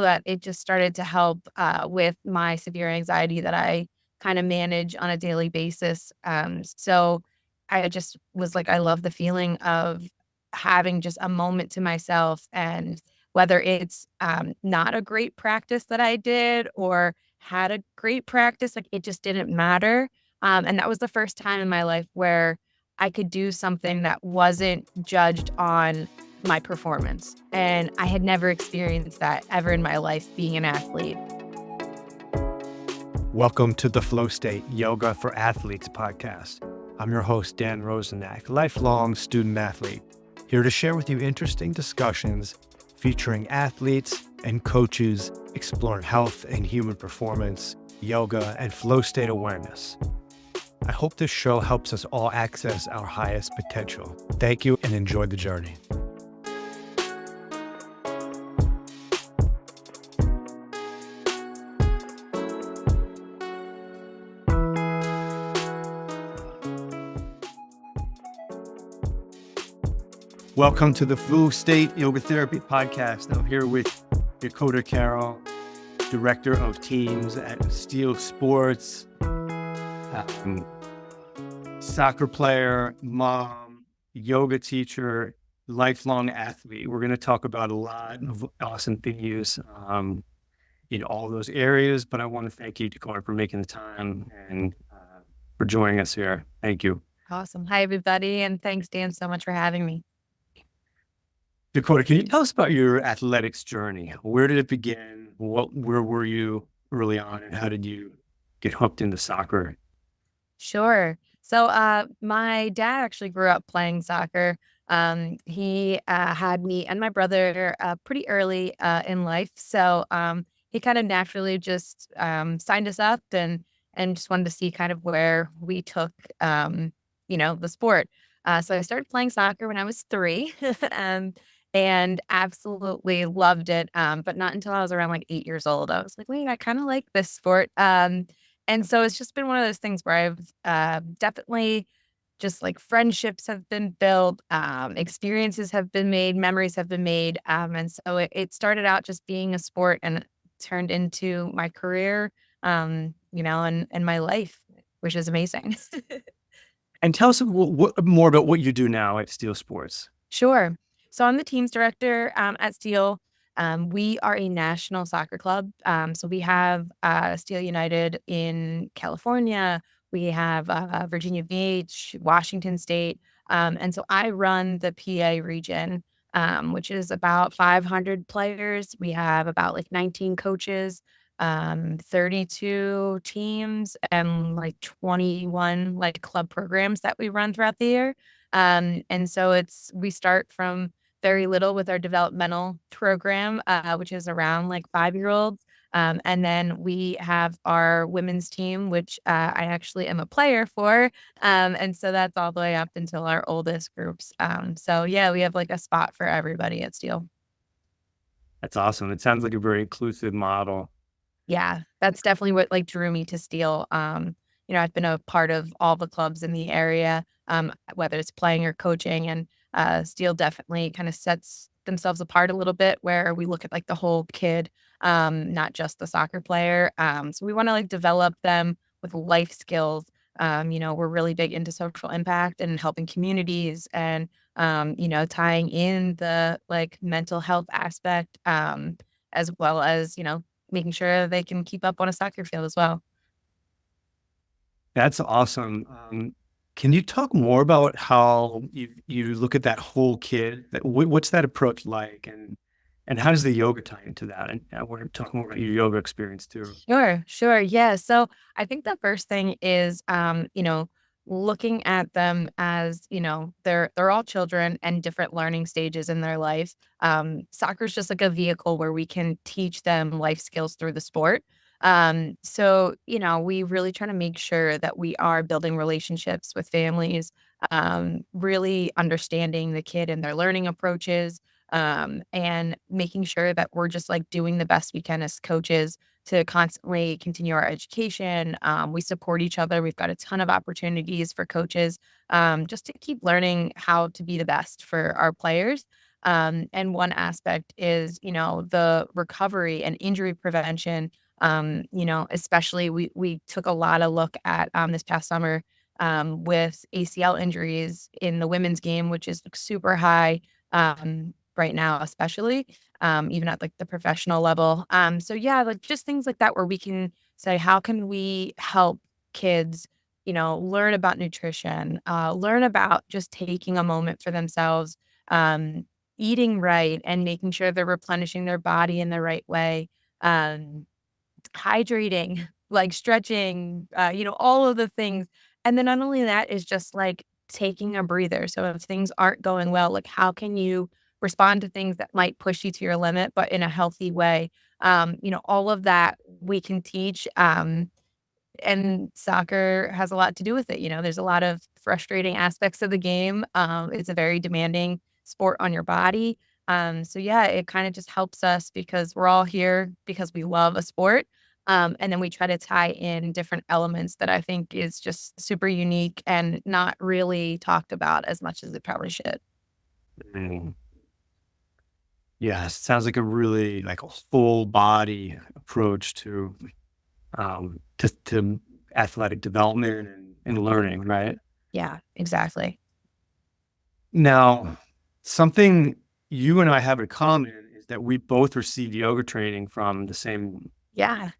that it just started to help with my severe anxiety that I kind of manage on a daily basis. So I just was like, I love the feeling of having just a moment to myself. And whether it's not a great practice that I did or had a great practice, like it just didn't matter. And that was the first time in my life where I could do something that wasn't judged on my performance. And I had never experienced that ever in my life being an athlete. Welcome to the Flow State Yoga for Athletes podcast. I'm your host, Dan Rosenak, lifelong student athlete, here to share with you interesting discussions featuring athletes and coaches exploring health and human performance, yoga, and flow state awareness. I hope this show helps us all access our highest potential. Thank you and enjoy the journey. Welcome to the Flow State Yoga Therapy podcast. I'm here with Dakota Carroll, Director of Teams at Steel Sports, soccer player, mom, yoga teacher, lifelong athlete. We're going to talk about a lot of awesome things in all those areas, but I want to thank you, Dakota, for making the time and for joining us here. Thank you. Awesome. Hi, everybody. And thanks, Dan, so much for having me. Dakota, can you tell us about your athletics journey? Where did it begin? Where were you early on, and how did you get hooked into soccer? Sure. So my dad actually grew up playing soccer. He had me and my brother pretty early in life. So he kind of naturally just signed us up and just wanted to see kind of where we took, the sport. So I started playing soccer when I was 3. And absolutely loved it. But not until I was around like 8 years old. I was like, wait, I kind of like this sport. And so it's just been one of those things where I've definitely just like friendships have been built, experiences have been made, memories have been made. And so it started out just being a sport and it turned into my career, and my life, which is amazing. And tell us more about what you do now at Steel Sports. Sure. So I'm the teams director at Steel. We are a national soccer club. So we have Steel United in California. We have Virginia Beach, Washington State. And so I run the PA region, which is about 500 players. We have about like 19 coaches, 32 teams, and like 21 like club programs that we run throughout the year. And so we start from very little with our developmental program, which is around like 5-year-olds. And then we have our women's team, which I actually am a player for. And so that's all the way up until our oldest groups. So yeah, we have like a spot for everybody at Steel. That's awesome. It sounds like a very inclusive model. Yeah, that's definitely what like drew me to Steel. I've been a part of all the clubs in the area, whether it's playing or coaching, and Steel definitely kind of sets themselves apart a little bit where we look at like the whole kid, not just the soccer player. So we want to like develop them with life skills. We're really big into social impact and helping communities and, tying in the like mental health aspect, as well as, making sure they can keep up on a soccer field as well. That's awesome. Can you talk more about how you look at that whole kid? What's that approach like, and how does the yoga tie into that? And I want to talk more about your yoga experience too. Sure. Yeah. So I think the first thing is, looking at them as, they're all children and different learning stages in their life. Soccer is just like a vehicle where we can teach them life skills through the sport. So, we really try to make sure that we are building relationships with families, really understanding the kid and their learning approaches, and making sure that we're just like doing the best we can as coaches to constantly continue our education. We support each other. We've got a ton of opportunities for coaches, just to keep learning how to be the best for our players. And one aspect is, the recovery and injury prevention. Especially we took a lot of look at this past summer with ACL injuries in the women's game, which is like, super high right now, especially even at like the professional level. So yeah, like just things like that where we can say, how can we help kids, learn about nutrition, learn about just taking a moment for themselves, um, eating right and making sure they're replenishing their body in the right way, um, hydrating, like stretching, all of the things. And then not only that is just like taking a breather. So if things aren't going well, like how can you respond to things that might push you to your limit, but in a healthy way? All of that we can teach. And soccer has a lot to do with it. There's a lot of frustrating aspects of the game. It's a very demanding sport on your body. So yeah, it kind of just helps us because we're all here because we love a sport. And then we try to tie in different elements that I think is just super unique and not really talked about as much as it probably should. Mm. Yes, sounds like a really like a full body approach to athletic development and learning, right? Yeah, exactly. Now, something you and I have in common is that we both received yoga training from the same Yeah.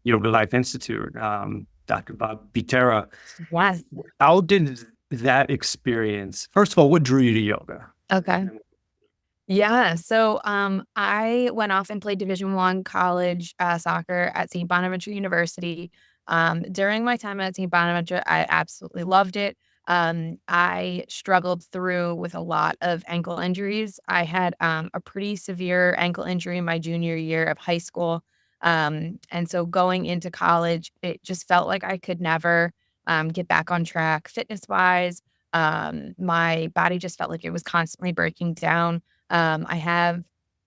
Yoga Life Institute, Dr. Bob Bitera. Yes. How did that experience? First of all, what drew you to yoga? Okay. Yeah. So I went off and played Division I college soccer at St. Bonaventure University. During my time at St. Bonaventure, I absolutely loved it. I struggled through with a lot of ankle injuries. I had a pretty severe ankle injury in my junior year of high school. And so going into college, it just felt like I could never get back on track fitness wise. My body just felt like it was constantly breaking down. I have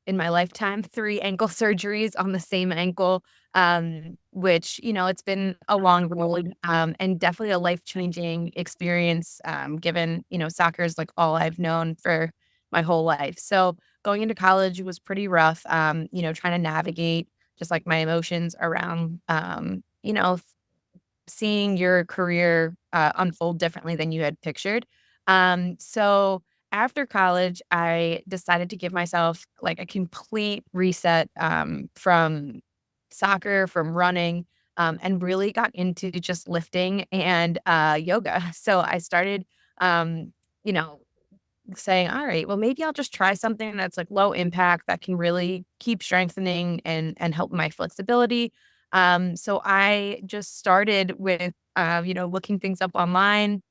in my lifetime 3 ankle surgeries on the same ankle, which, it's been a long road, and definitely a life-changing experience, given, soccer is like all I've known for my whole life. So going into college was pretty rough, trying to navigate just like my emotions around, seeing your career unfold differently than you had pictured. So after college, I decided to give myself like a complete reset from soccer, from running, and really got into just lifting and yoga. So I started, um, you know, saying, all right, well, maybe I'll just try something that's like low impact that can really keep strengthening and help my flexibility. So I just started with looking things up online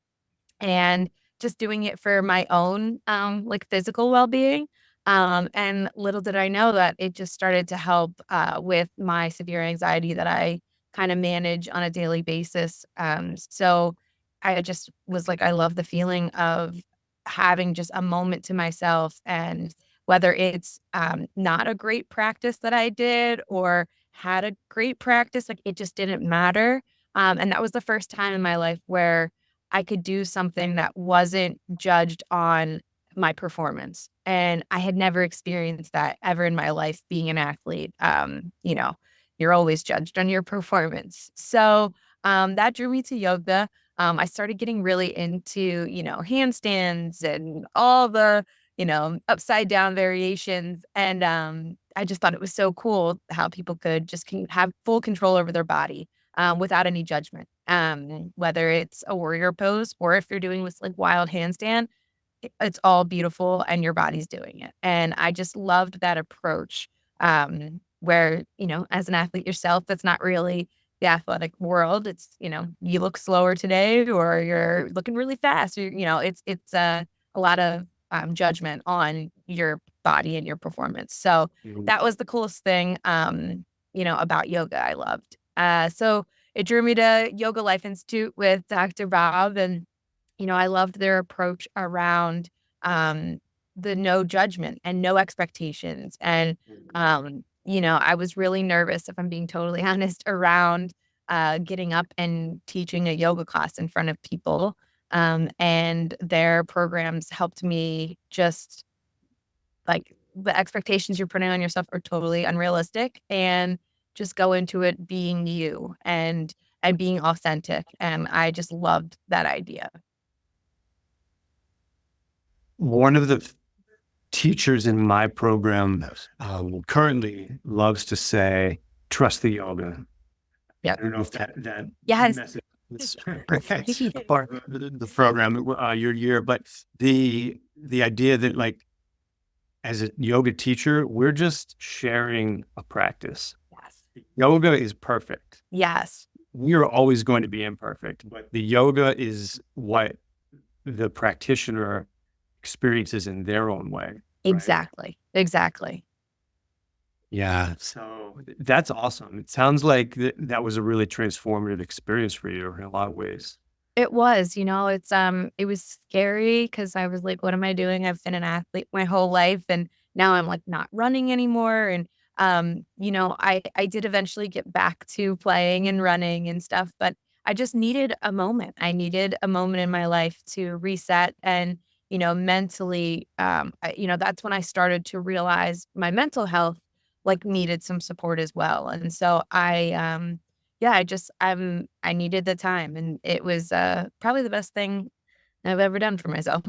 and just doing it for my own like physical well-being. And little did I know that it just started to help with my severe anxiety that I kind of manage on a daily basis. So I just was like, I love the feeling of having just a moment to myself, and whether it's not a great practice that I did or had a great practice, like it just didn't matter. And that was the first time in my life where I could do something that wasn't judged on my performance. And I had never experienced that ever in my life being an athlete. You're always judged on your performance. So that drew me to yoga. I started getting really into, handstands and all the, upside down variations. And I just thought it was so cool how people could just have full control over their body without any judgment. Whether it's a warrior pose or if you're doing this like wild handstand, it's all beautiful and your body's doing it. And I just loved that approach, where, as an athlete yourself, that's not really the athletic world. It's, you look slower today or you're looking really fast. Or, a lot of judgment on your body and your performance. So Mhm. that was the coolest thing, about yoga I loved. So it drew me to Yoga Life Institute with Dr. Bob. And I loved their approach around um, the no judgment and no expectations. And, I was really nervous, if I'm being totally honest, around getting up and teaching a yoga class in front of people. And their programs helped me just like the expectations you're putting on yourself are totally unrealistic, and just go into it being you and being authentic. And I just loved that idea. One of the teachers in my program currently loves to say, trust the yoga. Yep. I don't know if that Yes. message is a part of the program, your year, but the idea that like, as a yoga teacher, we're just sharing a practice. Yes. Yoga is perfect. Yes. We are always going to be imperfect, but the yoga is what the practitioner experiences in their own way. Right? Exactly. Exactly. Yeah. So that's awesome. It sounds like that was a really transformative experience for you in a lot of ways. It was, it was scary because I was like, what am I doing? I've been an athlete my whole life, and now I'm like not running anymore. And I did eventually get back to playing and running and stuff, but I just needed a moment. I needed a moment in my life to reset and, mentally, that's when I started to realize my mental health like needed some support as well. And so yeah, I needed the time, and it was, probably the best thing I've ever done for myself.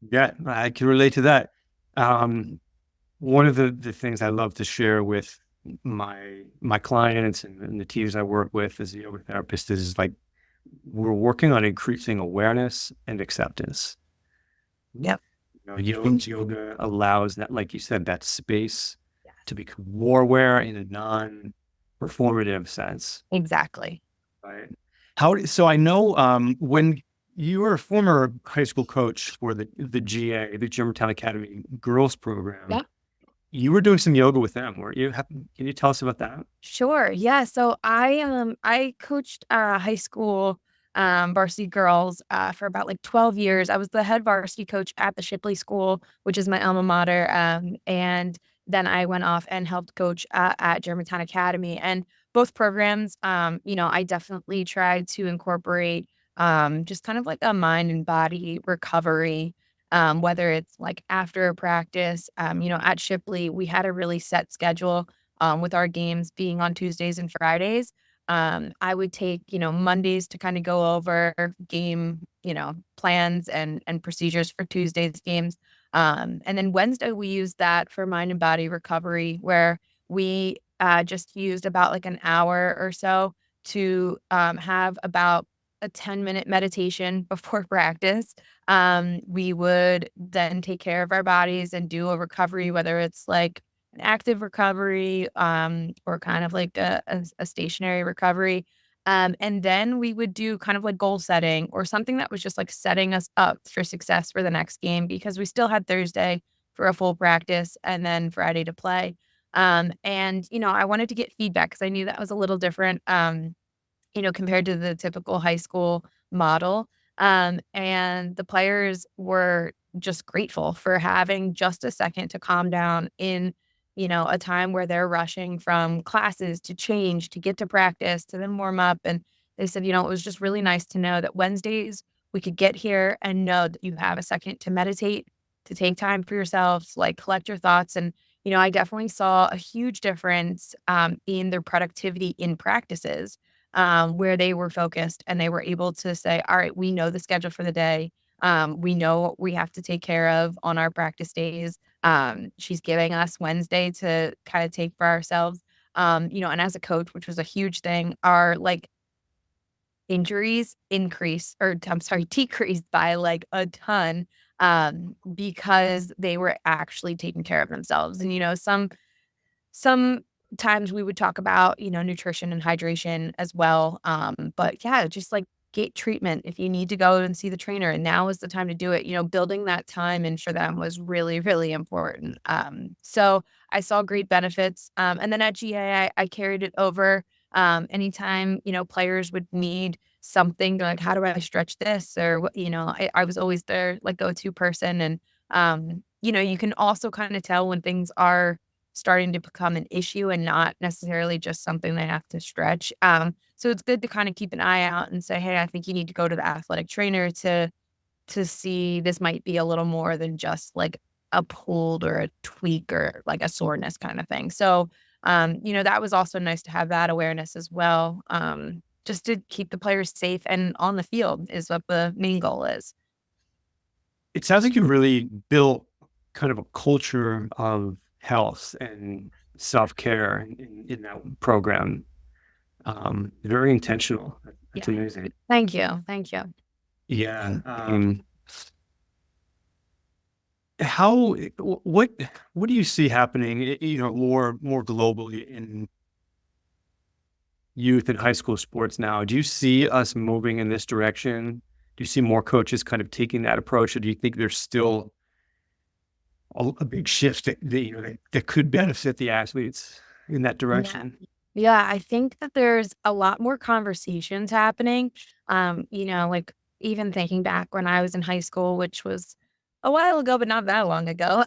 Yeah, I can relate to that. One of the things I love to share with my clients and the teams I work with as a yoga therapist is like, we're working on increasing awareness and acceptance. Yep. Yoga allows that, like you said, that space Yes. to become more aware in a non-performative sense. Exactly. Right. So I know when you were a former high school coach for the GA, the Germantown Academy girls program, Yeah. you were doing some yoga with them, weren't you? Can you tell us about that? Sure. Yeah. So I coached high school varsity girls for about like 12 years. I was the head varsity coach at the Shipley School, which is my alma mater. And then I went off and helped coach at Germantown Academy. And both programs, I definitely tried to incorporate just kind of like a mind and body recovery. Whether it's like after a practice, at Shipley, we had a really set schedule with our games being on Tuesdays and Fridays. I would take, Mondays to kind of go over game, plans and procedures for Tuesday's games. And then Wednesday, we used that for mind and body recovery, where we just used about like an hour or so to have about a 10-minute meditation before practice. We would then take care of our bodies and do a recovery, whether it's like an active recovery, or kind of like a stationary recovery. And then we would do kind of like goal setting or something that was just like setting us up for success for the next game, because we still had Thursday for a full practice and then Friday to play. And, I wanted to get feedback because I knew that was a little different. Compared to the typical high school model. And the players were just grateful for having just a second to calm down in, a time where they're rushing from classes to change, to get to practice, to then warm up. And they said, it was just really nice to know that Wednesdays we could get here and know that you have a second to meditate, to take time for yourselves, like collect your thoughts. And, I definitely saw a huge difference in their productivity in practices, where they were focused and they were able to say, all right, we know the schedule for the day. We know what we have to take care of on our practice days. She's giving us Wednesday to kind of take for ourselves. And as a coach, which was a huge thing, our like injuries increase, or I'm sorry, decreased by like a ton, because they were actually taking care of themselves. And, sometimes we would talk about, nutrition and hydration as well. But yeah, just like get treatment if you need to go and see the trainer. And now is the time to do it. Building that time in for them was really, really important. So I saw great benefits. And then at GA, I carried it over. Anytime, players would need something like, how do I stretch this? Or what, I was always their like go-to person. And, you can also kind of tell when things are starting to become an issue and not necessarily just something they have to stretch. So it's good to kind of keep an eye out and say, hey, I think you need to go to the athletic trainer to see this might be a little more than just like a pulled or a tweak or like a soreness kind of thing. So, that was also nice to have that awareness as well. Just to keep the players safe and on the field is what the main goal is. It sounds like you really built kind of a culture of health and self-care in that program. Very intentional. That's Yeah. amazing. Thank you. Thank you. Yeah. What do you see happening, more globally in youth and high school sports now? Do you see us moving in this direction? Do you see more coaches kind of taking that approach, or do you think there's still a big shift that could benefit the athletes in that Yeah. direction? Yeah, I think that there's a lot more conversations happening. Like even thinking back when I was in high school, which was a while ago, but not that long ago,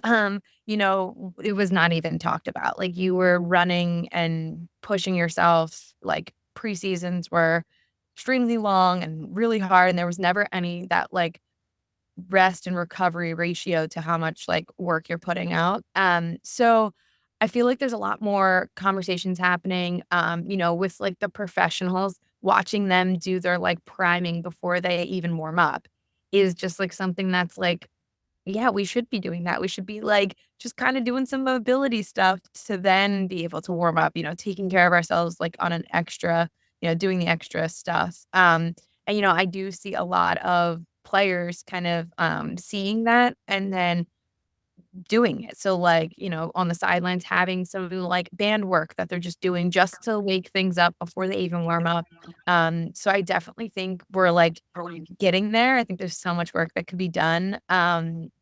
it was not even talked about. Like you were running and pushing yourself, like preseasons were extremely long and really hard. And there was never any that like rest and recovery ratio to how much like work you're putting out. So I feel like there's a lot more conversations happening, with like the professionals, watching them do their like priming before they even warm up is just like something that's like, yeah, we should be doing that. We should be like just kind of doing some mobility stuff to then be able to warm up, taking care of ourselves like on an extra, doing the extra stuff. And I do see a lot of players kind of seeing that and then doing it. So like, on the sidelines having some like band work that they're just doing just to wake things up before they even warm up. So I definitely think we're like getting there. I think there's so much work that could be done,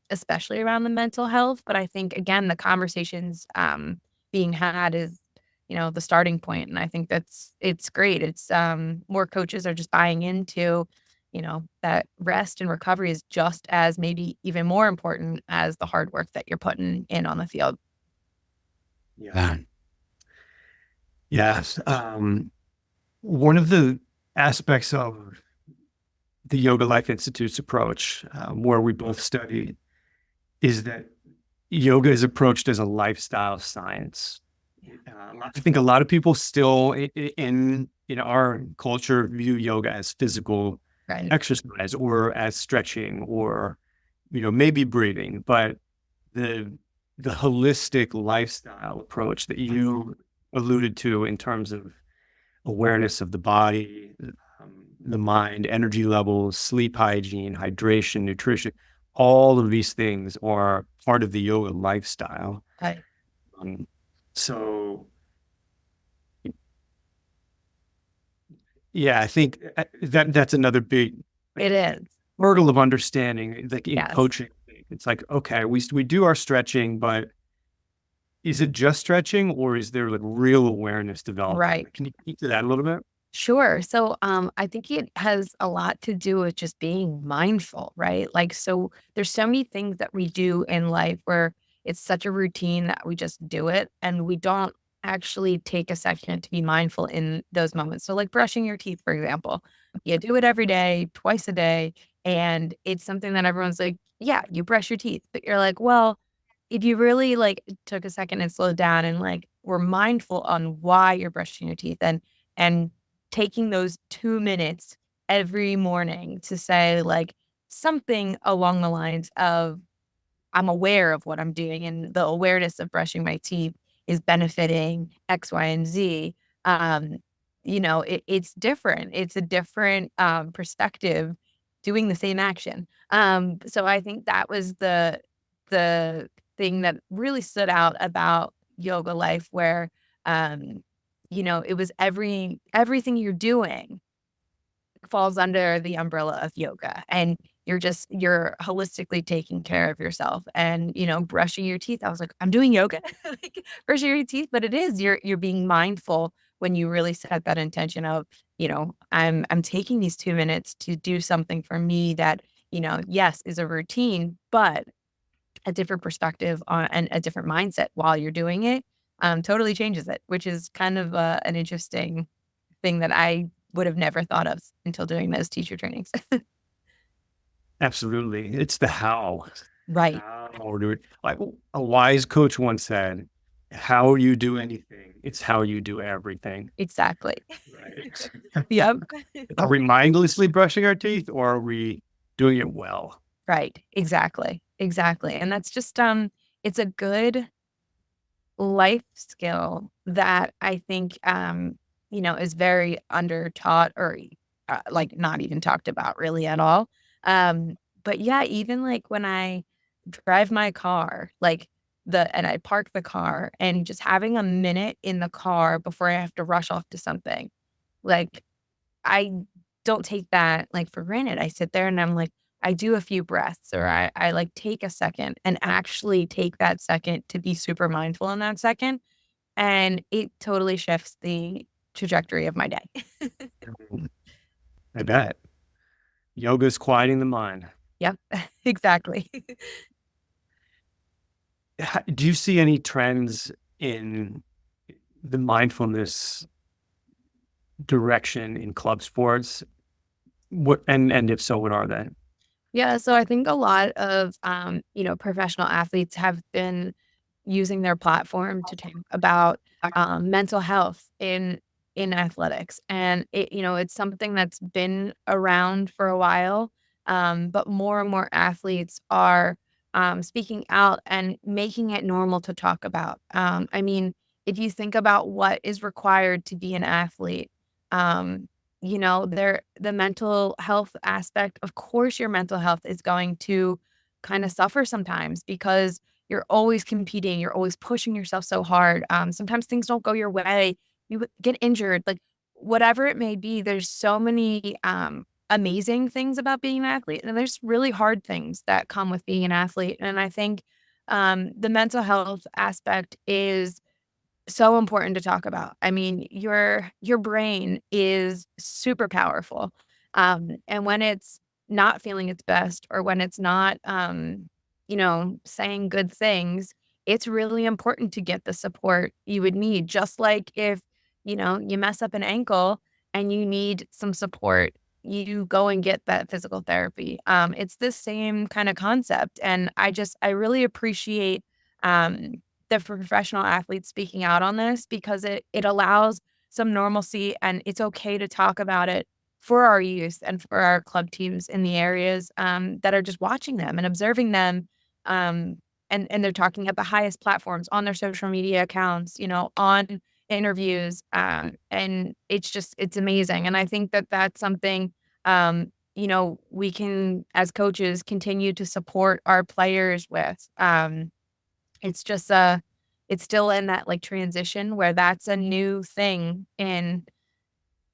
especially around the mental health. But I think again, the conversations being had is, the starting point. And I think it's great. It's more coaches are just buying into that rest and recovery is just as maybe even more important as the hard work that you're putting in on the field. Yeah. Yes. One of the aspects of the Yoga Life Institute's approach, where we both studied, is that yoga is approached as a lifestyle science. I think a lot of people still in our culture view yoga as physical Right. exercise or as stretching or maybe breathing, but the holistic lifestyle approach that you alluded to in terms of awareness of the body, the mind, energy levels, sleep hygiene, hydration, nutrition, all of these things are part of the yoga lifestyle. Right. Um, so, yeah, I think that's another big It is. hurdle of understanding, like in Yes. coaching. It's like, okay, we do our stretching, but is it just stretching or is there like real awareness developing? Right. Can you speak to that a little bit? Sure. So, I think it has a lot to do with just being mindful, right? Like, so there's so many things that we do in life where it's such a routine that we just do it and we don't actually take a second to be mindful in those moments. So, like brushing your teeth, for example, you do it every day, twice a day, and it's something that everyone's like, yeah, you brush your teeth, but you're like, well, if you really like took a second and slowed down and like were mindful on why you're brushing your teeth and taking those 2 minutes every morning to say, like, something along the lines of, "I'm aware of what I'm doing, and the awareness of brushing my teeth is benefiting X, Y, and Z." Um, it's different. It's a different, perspective doing the same action. So I think that was the thing that really stood out about yoga life where, um, it was everything you're doing falls under the umbrella of yoga, and you're holistically taking care of yourself and, brushing your teeth. I was like, "I'm doing yoga," like, brushing your teeth, but it is, you're being mindful when you really set that intention of, I'm taking these 2 minutes to do something for me that, yes, is a routine, but a different perspective on and a different mindset while you're doing it, totally changes it, which is kind of, an interesting thing that I would have never thought of until doing those teacher trainings. Absolutely. It's the how. Right. How do it? Like a wise coach once said, "How you do anything, it's how you do everything." Exactly. Right. Yep. Are we mindlessly brushing our teeth, or are we doing it well? Right. Exactly. Exactly. And that's just it's a good life skill that I think is very under taught or like not even talked about really at all. But yeah, even like when I drive my car, like and I park the car and just having a minute in the car before I have to rush off to something. Like I don't take that like for granted. I sit there and I'm like, I do a few breaths or I like take a second and actually take that second to be super mindful in that second. And it totally shifts the trajectory of my day. I bet yoga's quieting the mind. Yep, exactly. Do you see any trends in the mindfulness direction in club sports? What and if so, what are they? Yeah, so I think a lot of professional athletes have been using their platform to talk about mental health in athletics, and it's something that's been around for a while, but more and more athletes are speaking out and making it normal to talk about. I mean, if you think about what is required to be an athlete, um, the mental health aspect, of course, your mental health is going to kind of suffer sometimes because you're always competing, you're always pushing yourself so hard. Sometimes things don't go your way, get injured, like whatever it may be. There's so many amazing things about being an athlete, and there's really hard things that come with being an athlete. And I think the mental health aspect is so important to talk about. I mean, your brain is super powerful. And when it's not feeling its best or when it's not saying good things, it's really important to get the support you would need. Just like if, you mess up an ankle and you need some support, you go and get that physical therapy. It's the same kind of concept. And I really appreciate um the professional athletes speaking out on this because it allows some normalcy and it's okay to talk about it for our youth and for our club teams in the areas that are just watching them and observing them. Um, and they're talking at the highest platforms on their social media accounts, on interviews. And it's amazing. And I think that that's something, we can, as coaches, continue to support our players with. It's just, it's still in that, like, transition where that's a new thing in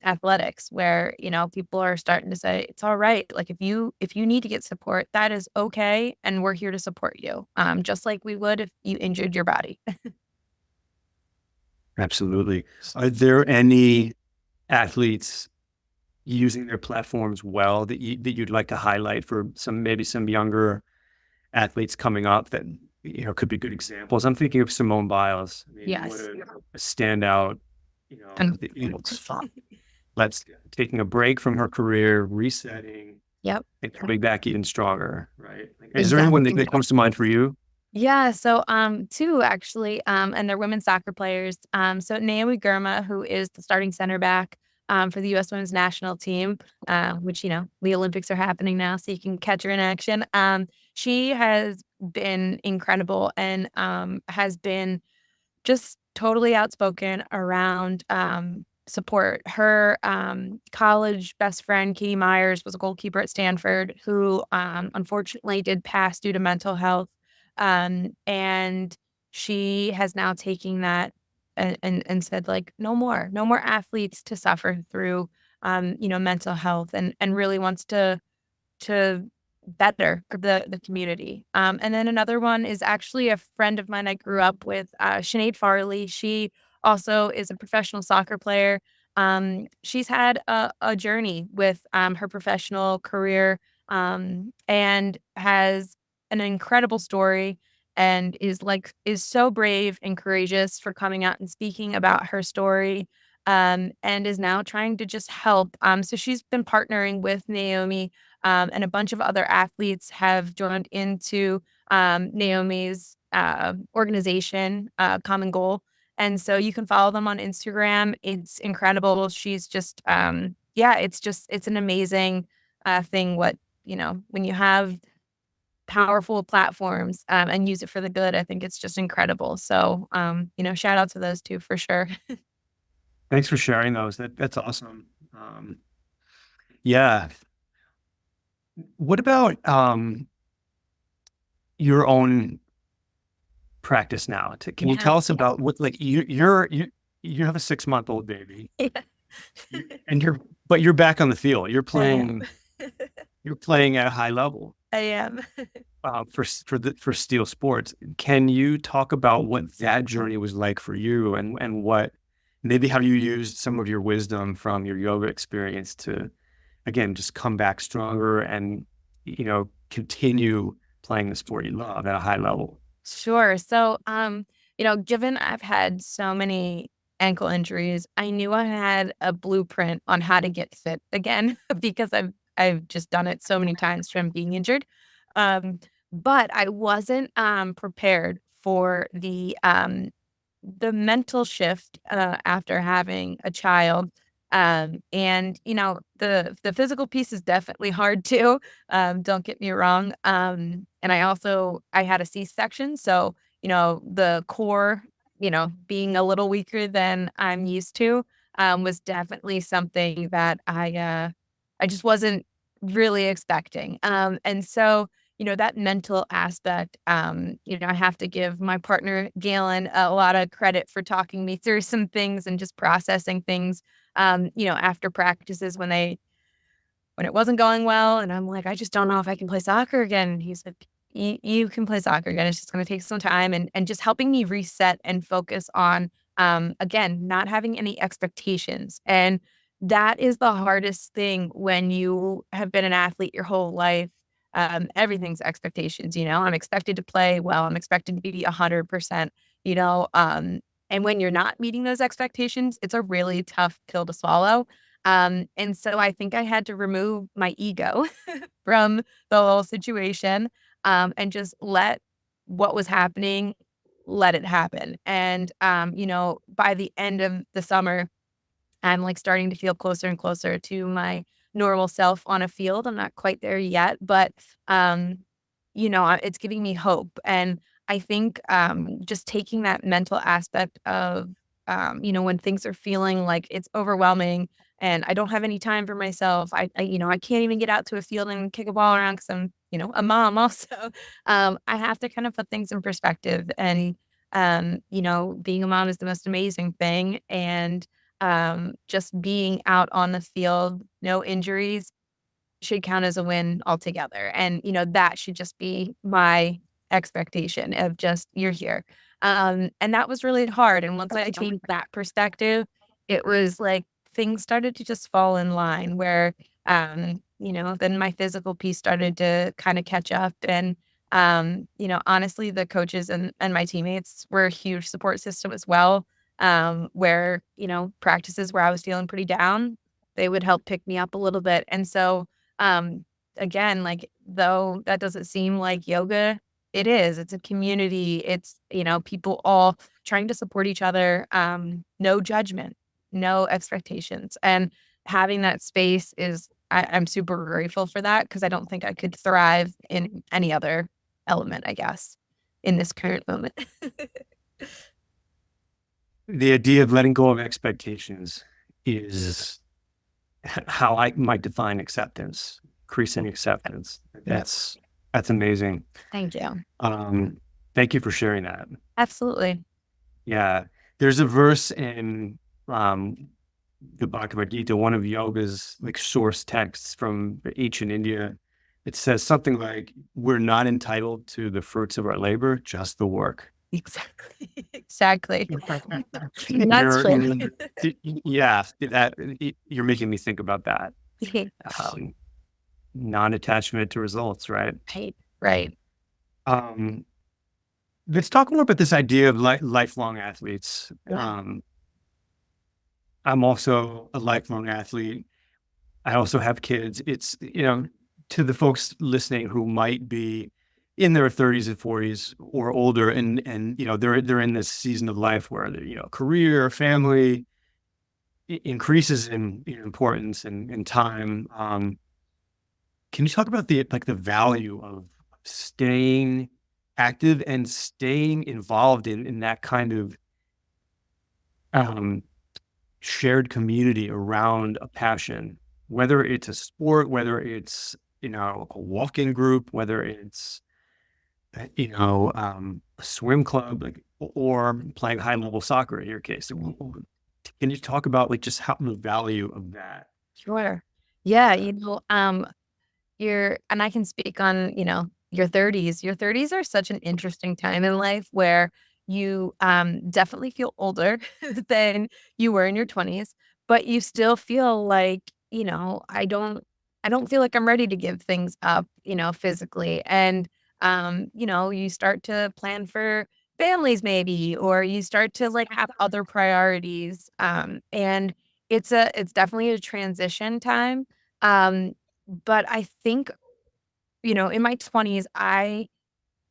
athletics where, people are starting to say, "It's alright, like, if you need to get support, that is okay, and we're here to support you, just like we would if you injured your body." Absolutely. Are there any athletes using their platforms well that you'd like to highlight for maybe some younger athletes coming up that could be good examples? I'm thinking of Simone Biles. I mean, what Yes. a standout. And Let's taking a break from her career, resetting, Yep, and coming back even stronger. Right? Like, is there anyone exactly. that comes to mind for you? Yeah, so, 2 actually, and they're women soccer players. So Naomi Girma, who is the starting center back, for the US women's national team, which, the Olympics are happening now, so you can catch her in action. She has been incredible and, has been just totally outspoken around, support. Her, college best friend, Katie Myers, was a goalkeeper at Stanford who, unfortunately did pass due to mental health. And she has now taken that and said, like, "No more. No more athletes to suffer through, mental health," and really wants to better the community. And then another one is actually a friend of mine I grew up with, Sinead Farley. She also is a professional soccer player. She's had a journey with her professional career and has an incredible story and is so brave and courageous for coming out and speaking about her story and is now trying to just help. So she's been partnering with Naomi and a bunch of other athletes have joined into Naomi's organization, Common Goal. And so you can follow them on Instagram. It's incredible. She's just, it's an amazing thing. When you have powerful platforms and use it for the good, I think it's just incredible. So, shout out to those two for sure. Thanks for sharing those. That's awesome. Yeah. What about your own practice now? Can you tell us about what, like, you have a 6-month-old baby, and you're back on the field. You're playing at a high level. I am. For Steel Sports. Can you talk about what that journey was like for you, and what maybe how you used some of your wisdom from your yoga experience to, again, just come back stronger and, continue playing the sport you love at a high level? Sure. So, given I've had so many ankle injuries, I knew I had a blueprint on how to get fit again because I've just done it so many times from being injured. Um, but I wasn't prepared for the mental shift after having a child. And the physical piece is definitely hard too. Don't get me wrong. And I had a C-section, so the core, being a little weaker than I'm used to, was definitely something that I just wasn't really expecting. And so that mental aspect, I have to give my partner, Galen, a lot of credit for talking me through some things and just processing things, after practices when it wasn't going well. And I'm like, I just don't know if I can play soccer again. And he said, you can play soccer again. It's just going to take some time, and just helping me reset and focus on, again, not having any expectations. And that is the hardest thing when you have been an athlete your whole life. Everything's expectations. I'm expected to play well. I'm expected to be 100%, and when you're not meeting those expectations, it's a really tough pill to swallow. And so I think I had to remove my ego from the whole situation, and just let what was happening, let it happen. And, by the end of the summer, I'm like starting to feel closer and closer to my normal self on a field. I'm not quite there yet, but, it's giving me hope. And I think, just taking that mental aspect of, when things are feeling like it's overwhelming and I don't have any time for myself, I can't even get out to a field and kick a ball around because I'm, a mom also. I have to kind of put things in perspective, and, being a mom is the most amazing thing. And, just being out on the field, no injuries, should count as a win altogether. And, that should just be my expectation of just, you're here. And that was really hard. And once I changed that perspective, it was like things started to just fall in line where, then my physical piece started to kind of catch up. And, honestly, the coaches and my teammates were a huge support system as well. Where, practices where I was feeling pretty down, they would help pick me up a little bit. And so, um, again, like, though that doesn't seem like yoga, it is. It's a community. It's, people all trying to support each other. No judgment, no expectations. And having that space I'm super grateful for that, because I don't think I could thrive in any other element, I guess, in this current moment. The idea of letting go of expectations is how I might define acceptance, increasing acceptance. That's amazing. Thank you. Thank you for sharing that. Absolutely. Yeah. There's a verse in the Bhagavad Gita, one of yoga's like source texts from ancient India. It says something like, we're not entitled to the fruits of our labor, just the work. Exactly. Exactly. That's Yeah, you're making me think about that. Non-attachment to results, right? Right. Let's talk more about this idea of lifelong athletes. I'm also a lifelong athlete. I also have kids. It's, to the folks listening who might be in their 30s and 40s or older, and they're in this season of life where career, family increases in importance and time. Can you talk about the value of staying active and staying involved in that kind of shared community around a passion, whether it's a sport, whether it's a walking group, whether it's a swim club, or playing high level soccer in your case. Can you talk about just how the value of that? Sure. Yeah, Yeah. and I can speak on, your 30s. Your 30s are such an interesting time in life where you definitely feel older than you were in your 20s, but you still feel like, I don't feel like I'm ready to give things up, physically. And you start to plan for families maybe, or you start to like have other priorities. And it's definitely a transition time. Um, but I think, in my 20s, I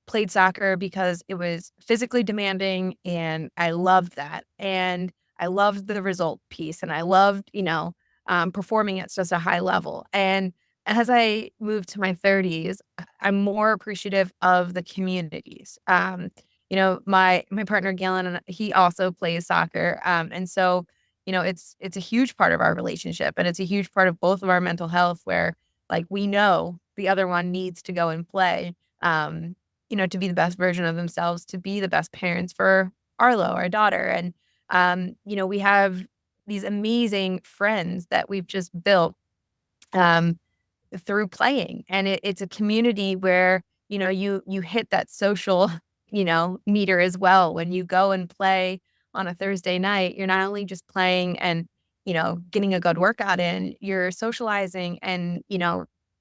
played soccer because it was physically demanding and I loved that. And I loved the result piece and I loved, performing at such a high level. And as I moved to my 30s, I'm more appreciative of the communities. My partner Galen, and he also plays soccer. And so, it's a huge part of our relationship and it's a huge part of both of our mental health where like we know the other one needs to go and play. To be the best version of themselves, to be the best parents for Arlo, our daughter. And, we have these amazing friends that we've just built um, through playing. And it's a community where, you hit that social, meter as well. When you go and play on a Thursday night, you're not only just playing and, getting a good workout in, you're socializing and,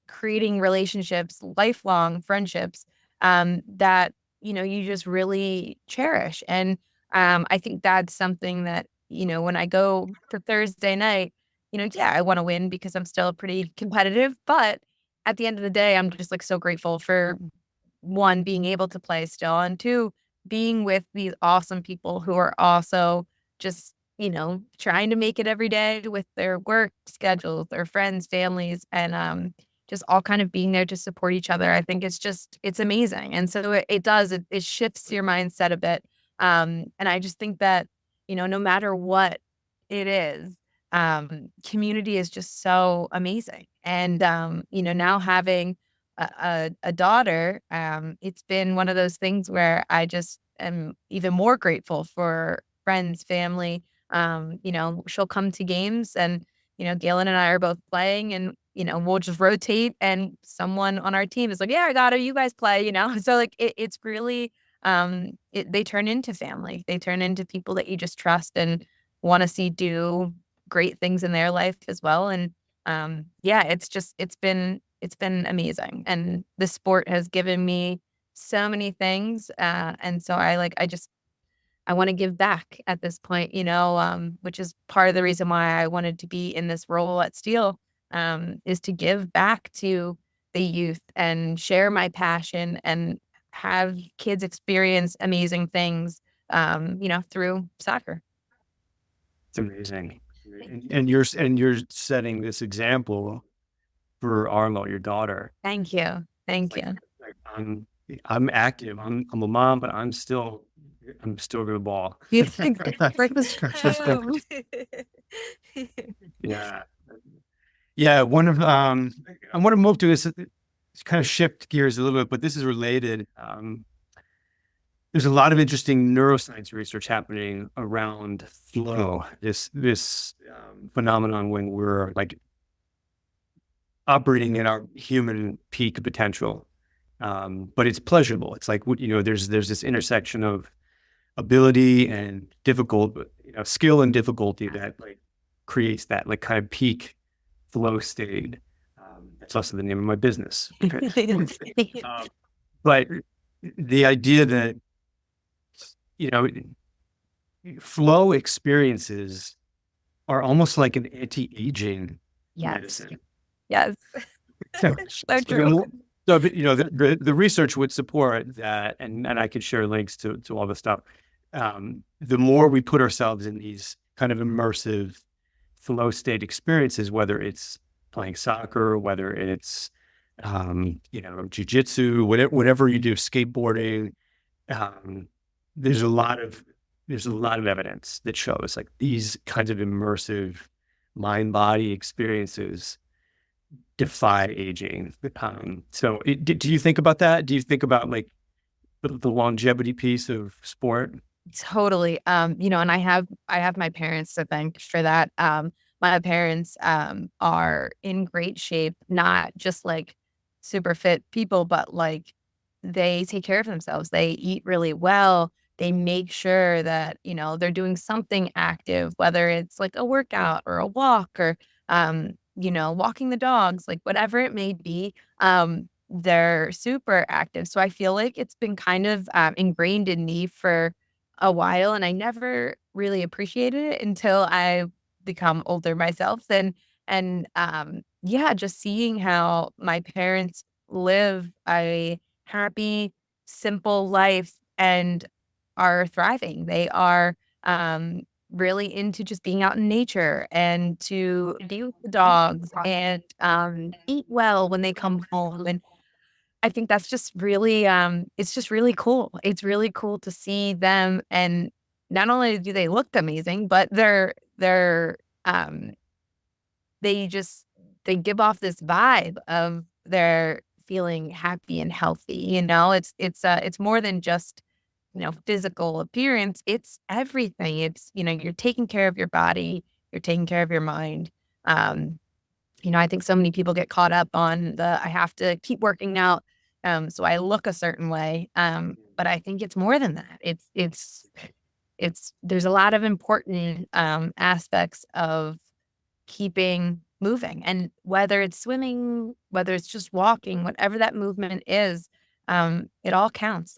creating relationships, lifelong friendships that, you just really cherish. And I think that's something that, when I go for Thursday night, yeah, I want to win because I'm still pretty competitive. But at the end of the day, I'm just like so grateful for one, being able to play still, and two, being with these awesome people who are also just, trying to make it every day with their work schedules, their friends, families, and just all kind of being there to support each other. I think it's amazing. And so it shifts your mindset a bit. And I just think that, no matter what it is, community is just so amazing. And, now having a daughter, it's been one of those things where I just am even more grateful for friends, family. She'll come to games and, Galen and I are both playing and, we'll just rotate and someone on our team is like, yeah, I got her. You guys play. So like it's really, they turn into family. They turn into people that you just trust and want to see do great things in their life as well. And yeah, it's been amazing. And the sport has given me so many things. And so I want to give back at this point, which is part of the reason why I wanted to be in this role at Steel, is to give back to the youth and share my passion and have kids experience amazing things, through soccer. It's amazing. And you're setting this example for Arlo, your daughter. Thank you. It's Thank like, you. like I'm active. I'm a mom, but I'm still good ball. You think breakfast home. Yeah. Yeah. One of I want to move to this kind of shift gears a little bit, but this is related. There's a lot of interesting neuroscience research happening around flow, this phenomenon when we're like operating in our human peak potential. But it's pleasurable. It's like, there's this intersection of ability and skill and difficulty that like creates that like kind of peak flow state. That's also the name of my business. But the idea that, you know, flow experiences are almost like an anti-aging Yes. medicine. Yes. So, So true. So, but, the research would support that, and I could share links to all the stuff. The more we put ourselves in these kind of immersive flow state experiences, whether it's playing soccer, whether it's jujitsu, whatever you do, skateboarding, um, there's a lot of evidence that shows like these kinds of immersive mind body experiences defy aging. Do you think about that? Do you think about like the longevity piece of sport? Totally. And I have my parents to thank for that. My parents are in great shape, not just like super fit people, but like they take care of themselves. They eat really well. They make sure that, they're doing something active, whether it's like a workout or a walk or walking the dogs, like whatever it may be. They're super active. So I feel like it's been kind of ingrained in me for a while, and I never really appreciated it until I become older myself. And yeah, just seeing how my parents live a happy, simple life and are thriving. They are really into just being out in nature and to be with the dogs and eat well when they come home. And I think that's just really, it's just really cool. It's really cool to see them, and not only do they look amazing, but um, they just they give off this vibe of they're feeling happy and healthy. It's more than just, physical appearance. It's everything. It's, you're taking care of your body, you're taking care of your mind. Um, I think so many people get caught up on I have to keep working out, so I look a certain way. But I think it's more than that. There's a lot of important aspects of keeping moving, and whether it's swimming, whether it's just walking, whatever that movement is, it all counts.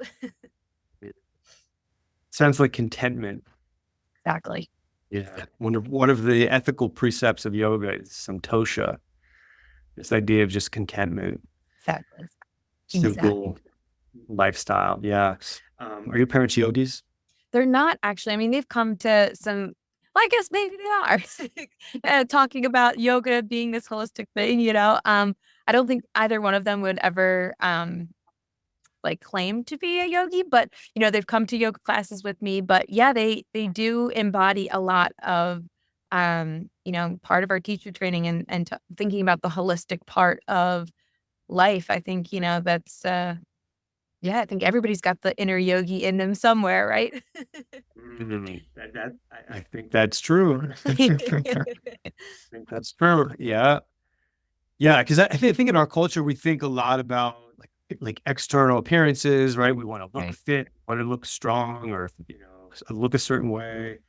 Sounds like contentment. Exactly. Yeah. One of the ethical precepts of yoga is santosha, this idea of just contentment, Exactly. Exactly. simple lifestyle. Yeah. Are your parents yogis? They're not actually. I mean, they've come to some, well, I guess maybe they are, talking about yoga being this holistic thing. I don't think either one of them would ever, like claim to be a yogi, but, they've come to yoga classes with me. But yeah, they do embody a lot of, part of our teacher training, and thinking about the holistic part of life. I think, that's, yeah, I think everybody's got the inner yogi in them somewhere, right? I think that's true. I think that's true. Yeah. Yeah. Because I think in our culture, we think a lot about like external appearances, right? We want to look Right. fit, want to look strong, or, look a certain way.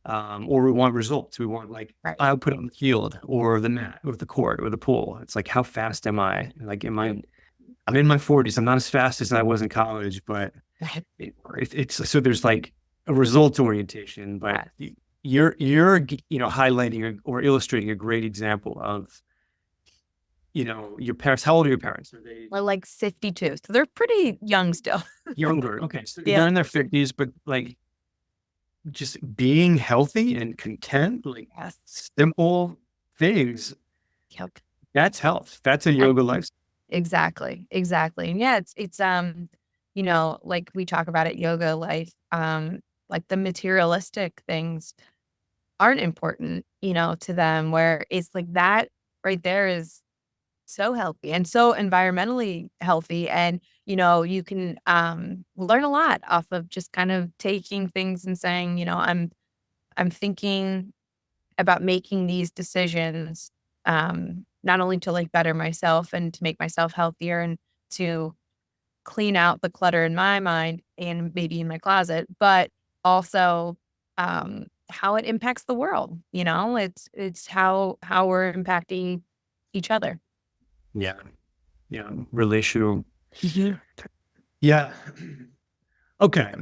Or we want results. We want like Right. output on the field or the mat or the court or the pool. It's like, how fast am I? Like, I'm in my 40s. I'm not as fast as I was in college, but Right. it's so there's like a results orientation. But Yes. you're highlighting or illustrating a great example of your parents. How old are your parents? Are they We're like 52, so they're pretty young still. younger? Okay, so Yeah. they're in their 50s, but like just being healthy and content, like Yes. simple things. Yep. That's health. That's a yoga lifestyle. Exactly, exactly. And yeah, it's like we talk about it, yoga life, like the materialistic things aren't important, to them, where it's like that right there is so healthy and so environmentally healthy. And, you can learn a lot off of just kind of taking things and saying, I'm thinking about making these decisions, not only to like better myself and to make myself healthier and to clean out the clutter in my mind and maybe in my closet, but also how it impacts the world. It's how we're impacting each other. Yeah. Yeah. Relational. Mhm. Yeah. Okay.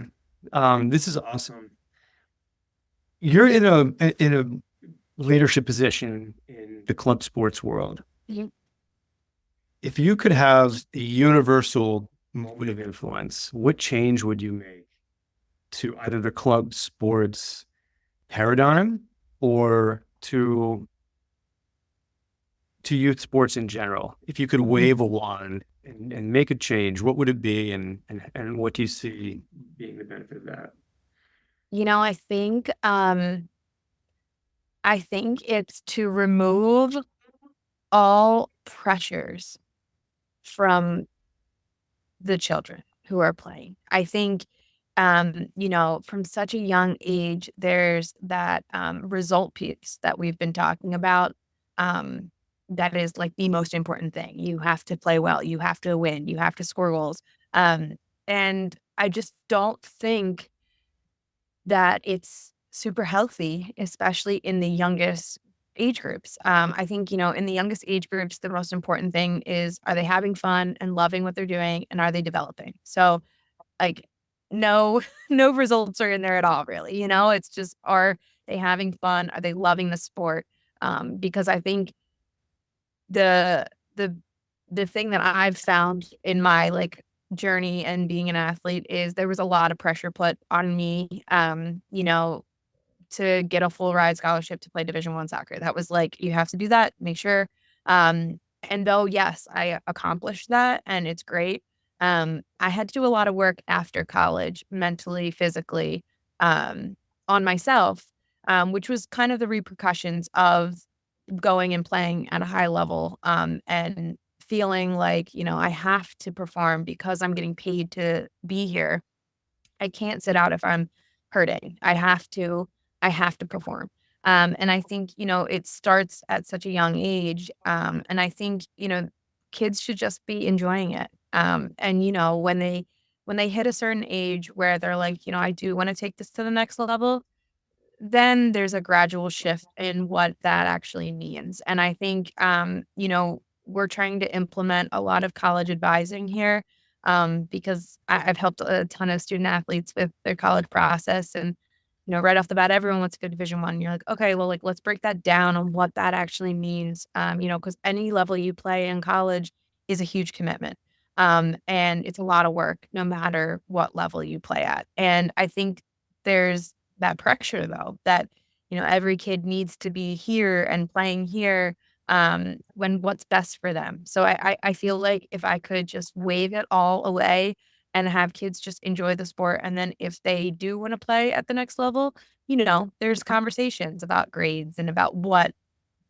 This is awesome. You're in a leadership position in the club sports world. Mhm. If you could have a universal moment of influence, what change would you make to either the club sports paradigm or to youth sports in general? If you could wave a wand and make a change, what would it be, and what do you see being the benefit of that? I think it's to remove all pressures from the children who are playing. I think, from such a young age, there's that result piece that we've been talking about. Um, that is like the most important thing. You have to play well, you have to win, you have to score goals. Um, and I just don't think that it's super healthy, especially in the youngest age groups. I think, in the youngest age groups, the most important thing is, are they having fun and loving what they're doing, and are they developing? So, like, no, no results are in there at all, really. It's just, are they having fun? Are they loving the sport? Because I think the the the thing that I've found in my journey and being an athlete is there was a lot of pressure put on me. To get a full ride scholarship to play Division I soccer. That was like, you have to do that, make sure. Um, and though, yes, I accomplished that and it's great. I had to do a lot of work after college, mentally, physically, um, on myself, which was kind of the repercussions of going and playing at a high level, and feeling like, I have to perform because I'm getting paid to be here. I can't sit out if I'm hurting. I have to perform. And I think, it starts at such a young age. And I think, kids should just be enjoying it. And when they hit a certain age where they're like, I do want to take this to the next level, then there's a gradual shift in what that actually means. And I think, we're trying to implement a lot of college advising here, because I've helped a ton of student athletes with their college process. And, right off the bat, everyone wants to go to Division I. You're like, okay, well, let's break that down on what that actually means. Because any level you play in college is a huge commitment. And it's a lot of work, no matter what level you play at. And I think there's that pressure though, that, every kid needs to be here and playing here, when what's best for them. So I feel like if I could just wave it all away and have kids just enjoy the sport, and then if they do want to play at the next level, there's conversations about grades and about what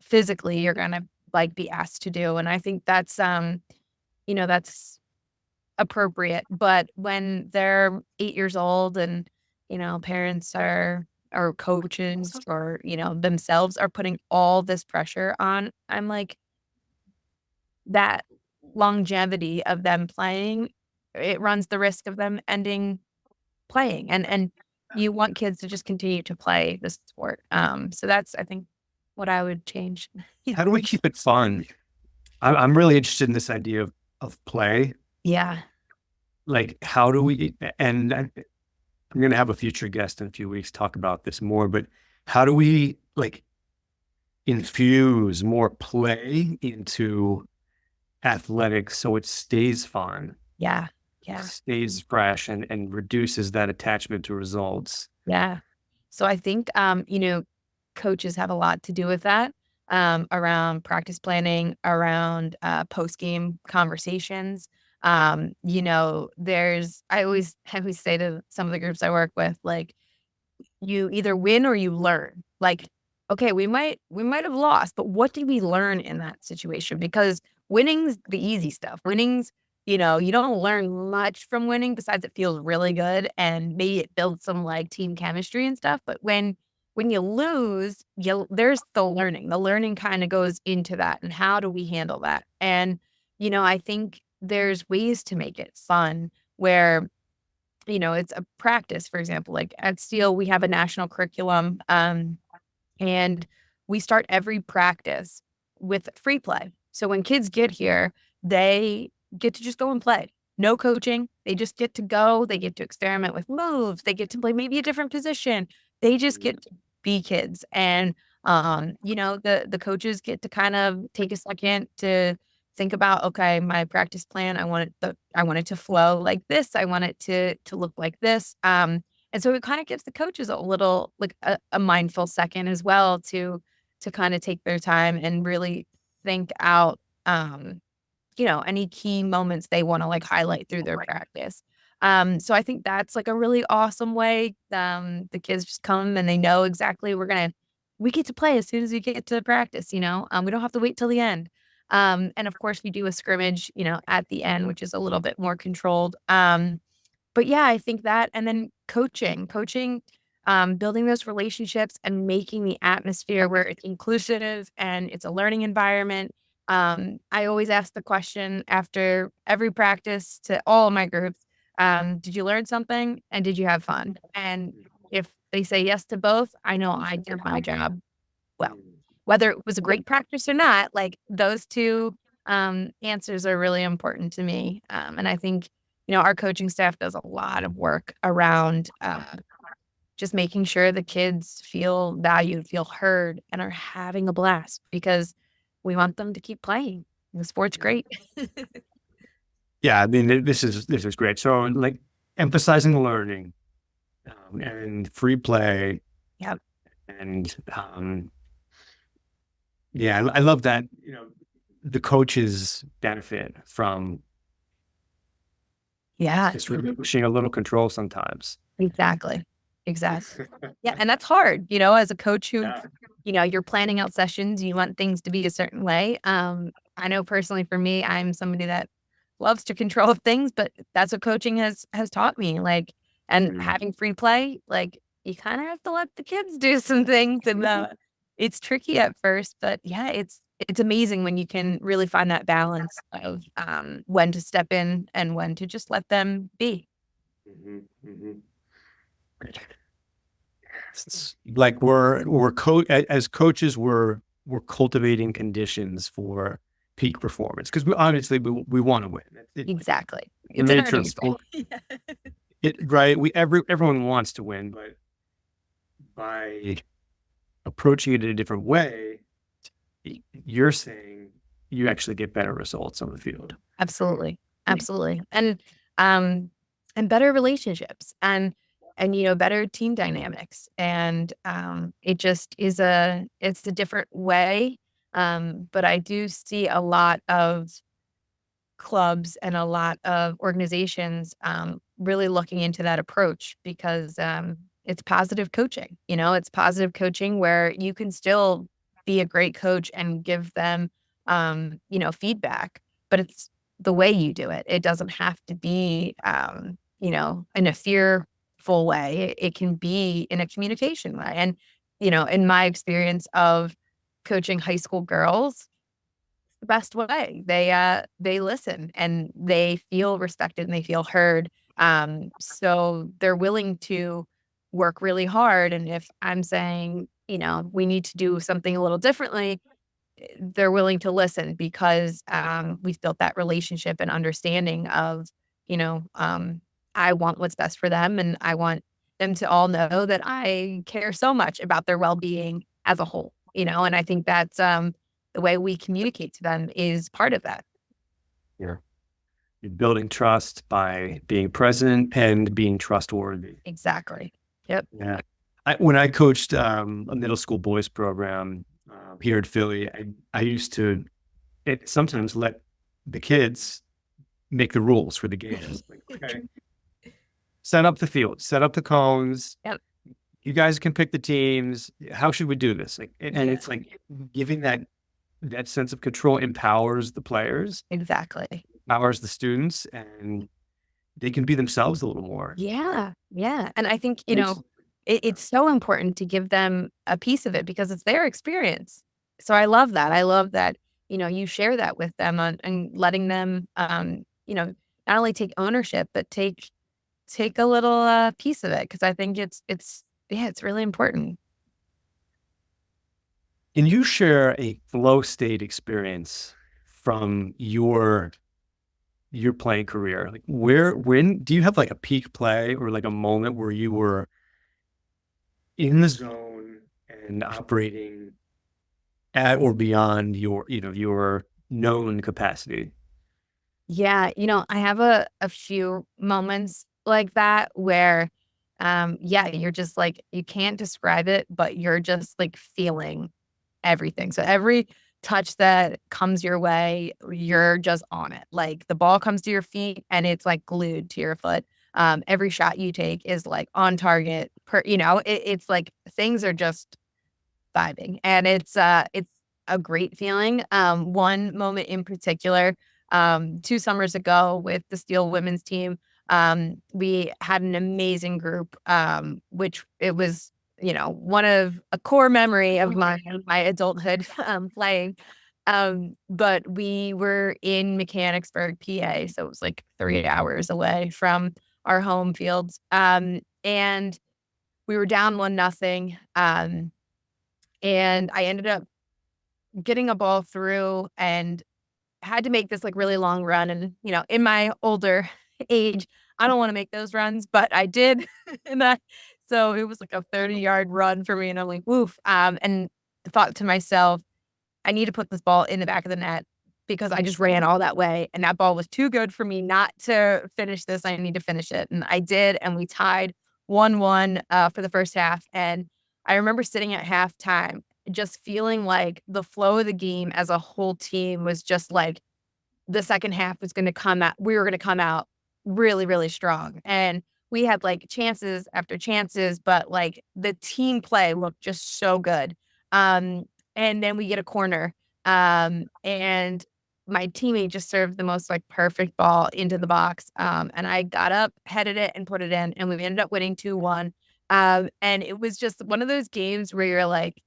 physically you're gonna be asked to do. And I think that's appropriate. But when they're 8 years old and, parents are or coaches or, themselves are putting all this pressure on, I'm like, that longevity of them playing, it runs the risk of them ending playing. And you want kids to just continue to play the sport. So that's, I think, what I would change. How do we keep it fun? I'm really interested in this idea of play. Yeah. Like, how do we, and I'm going to have a future guest in a few weeks talk about this more, but how do we infuse more play into athletics so it stays fun, Yeah. Yeah. stays fresh, and reduces that attachment to results? Yeah. So I think, coaches have a lot to do with that, around practice planning, around post game conversations. I always say to some of the groups I work with, like, you either win or you learn. Like, okay, we might have lost, but what did we learn in that situation? Because winning's the easy stuff. You don't learn much from winning besides it feels really good and maybe it builds some team chemistry and stuff. But when you lose, there's the learning. The learning kind of goes into that. And how do we handle that? And, I think there's ways to make it fun where it's a practice. For example, like at Steel, we have a national curriculum, and we start every practice with free play. So when kids get here, they get to just go and play. No coaching. They just get to go. They get to experiment with moves. They get to play maybe a different position. They just get to be kids. And the coaches get to kind of take a second to think about, okay, my practice plan, I want it to flow like this. I want it to look like this. And so it kind of gives the coaches a little like a mindful second as well to kind of take their time and really think out any key moments they want to like highlight through their practice. So I think that's like a really awesome way. The kids just come and they know exactly we get to play as soon as we get to practice, we don't have to wait till the end. And of course we do a scrimmage, at the end, which is a little bit more controlled. But yeah, I think that, and then coaching, building those relationships and making the atmosphere where it's inclusive and it's a learning environment. I always ask the question after every practice to all of my groups, did you learn something and did you have fun? And if they say yes to both, I know I did my job well. Whether it was a great practice or not, like those two answers are really important to me. And I think, our coaching staff does a lot of work around just making sure the kids feel valued, feel heard, and are having a blast because we want them to keep playing. The sport's great. Yeah, I mean, this is great. So, like, emphasizing learning and free play, Yep. and yeah, I love that. The coaches benefit from Yeah, just relinquishing a little control sometimes. exactly. Exactly. Yeah. And that's hard, as a coach who, Yeah. you're planning out sessions, you want things to be a certain way. I know personally for me, I'm somebody that loves to control things, but that's what coaching has taught me. Like, and having free play, like you kind of have to let the kids do some things, and it's tricky at first, but yeah, it's amazing when you can really find that balance of when to step in and when to just let them be. Mhm, mhm. It's like as coaches, we're cultivating conditions for peak performance because we want to win. Exactly. The It's an nature earning of sport. sport. Right. Everyone wants to win, but by approaching it in a different way, you're saying you actually get better results on the field. Absolutely. Absolutely. Um and better relationships and better team dynamics. And it just it's a different way. But I do see a lot of clubs and a lot of organizations really looking into that approach because it's positive coaching. It's positive coaching where you can still be a great coach and give them, feedback, but it's the way you do it. It doesn't have to be, in a fearful way. It can be in a communication way. And, in my experience of coaching high school girls, the best way. They listen and they feel respected and they feel heard. So they're willing to work really hard. And if I'm saying, we need to do something a little differently, they're willing to listen because we've built that relationship and understanding of, you know, um, I want what's best for them and I want them to all know that I care so much about their well-being as a whole, and I think that's the way we communicate to them is part of that. Yeah. You're building trust by being present and being trustworthy. Exactly. Yep. Yeah. When I coached a middle school boys program here in Philly, I used to sometimes let the kids make the rules for the games. Like, okay, set up the field, set up the cones. Yep. You guys can pick the teams. How should we do this? Like, and it's like giving that sense of control empowers the players, Exactly. empowers the students, and they can be themselves a little more. Yeah. Yeah. And I think, Thanks. it's so important to give them a piece of it because it's their experience. So I love that. I love that, you share that with them and letting them, not only take ownership, but take a little piece of it. Cause I think yeah, it's really important. Can you share a flow state experience from your playing career? Like when do you have like a peak play or like a moment where you were in the zone and operating at or beyond your known capacity? Yeah, I have a few moments like that where yeah, you're just like you can't describe it, but you're just like feeling everything. So every touch that comes your way, you're just on it. Like the ball comes to your feet and it's like glued to your foot. Every shot you take is like on target it's like things are just vibing. And it's a great feeling. One moment in particular, 2 summers ago with the Steel women's team, we had an amazing group, which it was, one of a core memory of my adulthood playing. But we were in Mechanicsburg, PA, so it was like 3 hours away from our home fields. And we were down 1-0. And I ended up getting a ball through and had to make this like really long run. And, in my older age, I don't want to make those runs, but I did. and that, so it was like a 30-yard run for me. And I'm like, woof. And thought to myself, I need to put this ball in the back of the net because I just ran all that way. And that ball was too good for me not to finish this. I need to finish it. And I did. And we tied 1-1 for the first half. And I remember sitting at halftime, just feeling like the flow of the game as a whole team was just like the second half was going to come out. We were going to come out really, really strong. And we had like chances after chances, but like the team play looked just so good. Um, and then we get a corner. And my teammate just served the most like perfect ball into the box. And I got up, headed it, and put it in. And we ended up winning 2-1. And it was just one of those games where you're like,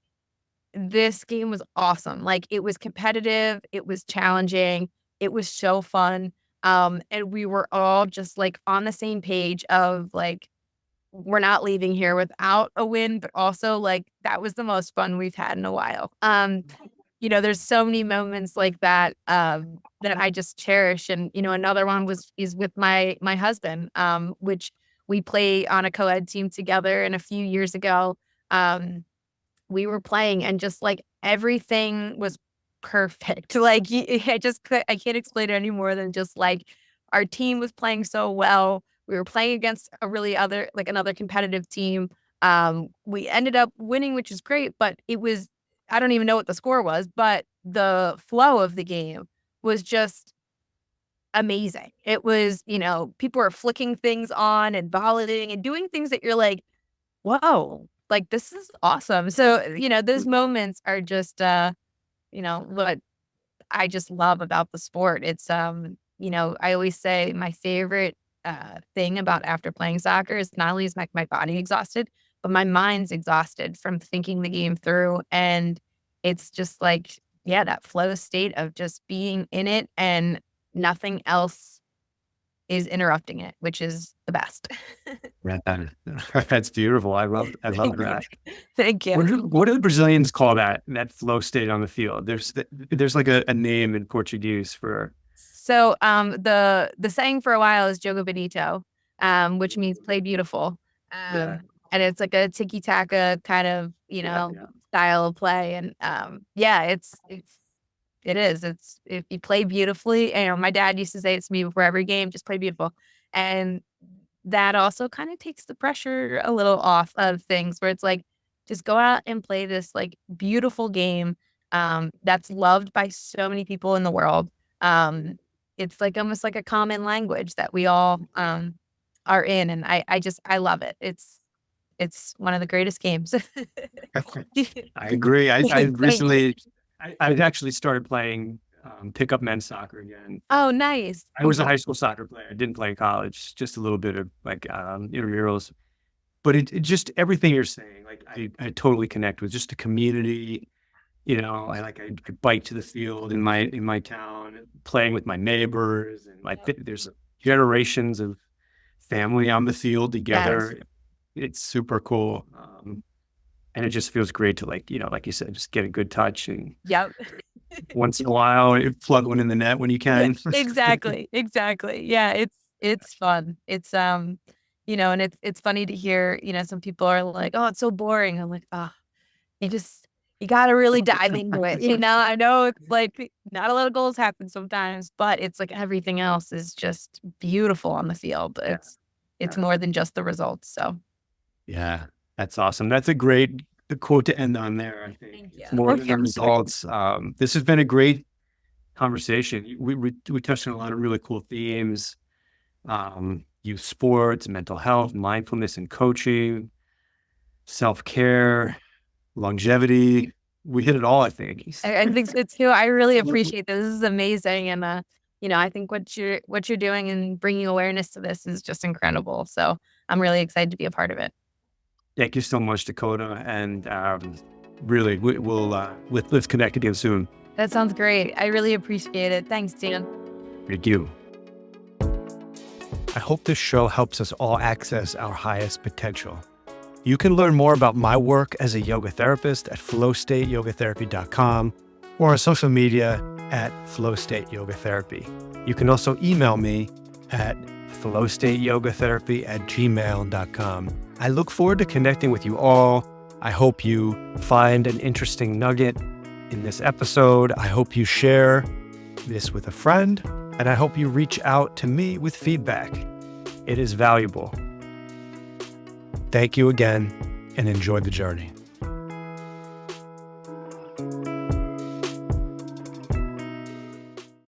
this game was awesome. Like it was competitive, it was challenging, it was so fun. And we were all just like on the same page of like, we're not leaving here without a win, but also like that was the most fun we've had in a while. There's so many moments like that that I just cherish. And, another one is with my husband, which we play on a co-ed team together. And a few years ago, um, we were playing and just like everything was perfect. Like I can't explain it any more than just like our team was playing so well. We were playing against another competitive team. We ended up winning, which is great, but I don't even know what the score was, but the flow of the game was just amazing. It was, people were flicking things on and volleying and doing things that you're like, whoa, like this is awesome. So, those moments are just what I just love about the sport. It's I always say my favorite thing about after playing soccer is not only is my body exhausted, but my mind's exhausted from thinking the game through. And it's just like, yeah, that flow state of just being in it and nothing else is interrupting it, which is the best. Right. That's beautiful. I love Thank you. that. Thank you. What do the Brazilians call that flow state on the field? There's like a name in Portuguese for. So the saying for a while is Jogo Bonito, which means play beautiful. Yeah. And it's like a tiki taka kind of, Yeah. style of play. And yeah, it is. It's if you play beautifully, and my dad used to say it to me before every game, just play beautiful. And that also kind of takes the pressure a little off of things where it's like, just go out and play this like beautiful game that's loved by so many people in the world. It's like almost like a common language that we all are in. And I love it. It's one of the greatest games. I agree. I Thank you. recently, I actually started playing pickup men's soccer again. Oh, nice. I was a high school soccer player. I didn't play in college, just a little bit of like intramurals. But it just everything you're saying, like I totally connect with just the community. I bike to the field in my town, playing with my neighbors, and there's generations of family on the field Yes. together. It's super cool. And it just feels great to like you said, just get a good touch and Yep. once in a while plug one in the net when you Yeah, can. exactly. Exactly. Yeah, it's fun. It's and it's funny to hear, some people are like, "Oh, it's so boring." I'm like, "Oh, you just you got to really dive into it. I know it's like not a lot of goals happen sometimes, but it's like everything else is just beautiful on the field. It's more than just the results. So Yeah, that's awesome. That's a great quote to end on there, I think. thank you. It's more than the results. This has been a great conversation. We touched on a lot of really cool themes, youth sports, mental health, mindfulness and coaching, self-care, longevity. We hit it all, I think. I think so too. I really appreciate this. This is amazing. And, I think what you're doing and bringing awareness to this is just incredible. So I'm really excited to be a part of it. Thank you so much, Dakota. And really, let's connect again soon. That sounds great. I really appreciate it. Thanks, Dan. Thank you. I hope this show helps us all access our highest potential. You can learn more about my work as a yoga therapist at flowstateyogatherapy.com or on social media at flowstateyogatherapy. You can also email me at flowstateyogatherapy@gmail.com. I look forward to connecting with you all. I hope you find an interesting nugget in this episode. I hope you share this with a friend, and I hope you reach out to me with feedback. It is valuable. Thank you again, and enjoy the journey.